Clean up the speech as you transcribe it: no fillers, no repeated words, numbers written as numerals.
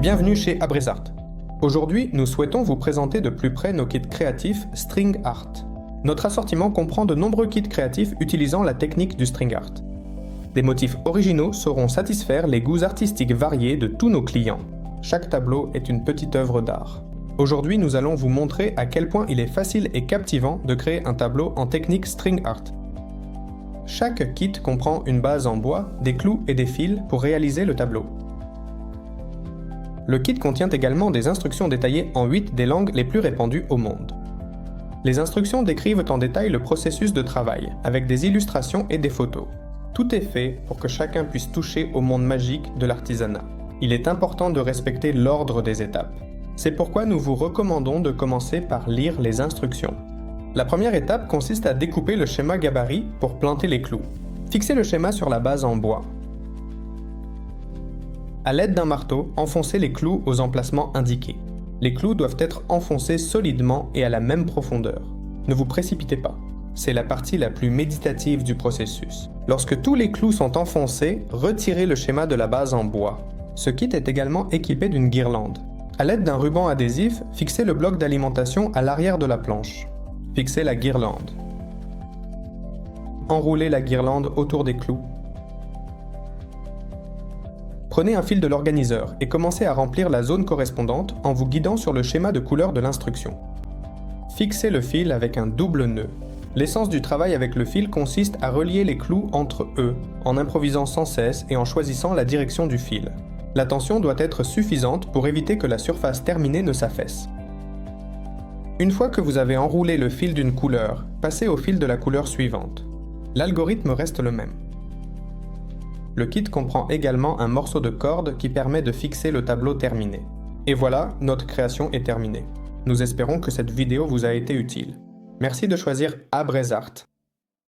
Bienvenue chez Abrezart. Aujourd'hui, nous souhaitons vous présenter de plus près nos kits créatifs String Art. Notre assortiment comprend de nombreux kits créatifs utilisant la technique du string art. Des motifs originaux sauront satisfaire les goûts artistiques variés de tous nos clients. Chaque tableau est une petite œuvre d'art. Aujourd'hui, nous allons vous montrer à quel point il est facile et captivant de créer un tableau en technique string art. Chaque kit comprend une base en bois, des clous et des fils pour réaliser le tableau. Le kit contient également des instructions détaillées en 8 des langues les plus répandues au monde. Les instructions décrivent en détail le processus de travail, avec des illustrations et des photos. Tout est fait pour que chacun puisse toucher au monde magique de l'artisanat. Il est important de respecter l'ordre des étapes. C'est pourquoi nous vous recommandons de commencer par lire les instructions. La première étape consiste à découper le schéma gabarit pour planter les clous. Fixez le schéma sur la base en bois. À l'aide d'un marteau, enfoncez les clous aux emplacements indiqués. Les clous doivent être enfoncés solidement et à la même profondeur. Ne vous précipitez pas. C'est la partie la plus méditative du processus. Lorsque tous les clous sont enfoncés, retirez le schéma de la base en bois. Ce kit est également équipé d'une guirlande. À l'aide d'un ruban adhésif, fixez le bloc d'alimentation à l'arrière de la planche. Fixez la guirlande. Enroulez la guirlande autour des clous. Prenez un fil de l'organiseur et commencez à remplir la zone correspondante en vous guidant sur le schéma de couleur de l'instruction. Fixez le fil avec un double nœud. L'essence du travail avec le fil consiste à relier les clous entre eux, en improvisant sans cesse et en choisissant la direction du fil. La tension doit être suffisante pour éviter que la surface terminée ne s'affaisse. Une fois que vous avez enroulé le fil d'une couleur, passez au fil de la couleur suivante. L'algorithme reste le même. Le kit comprend également un morceau de corde qui permet de fixer le tableau terminé. Et voilà, notre création est terminée. Nous espérons que cette vidéo vous a été utile. Merci de choisir Abrezart.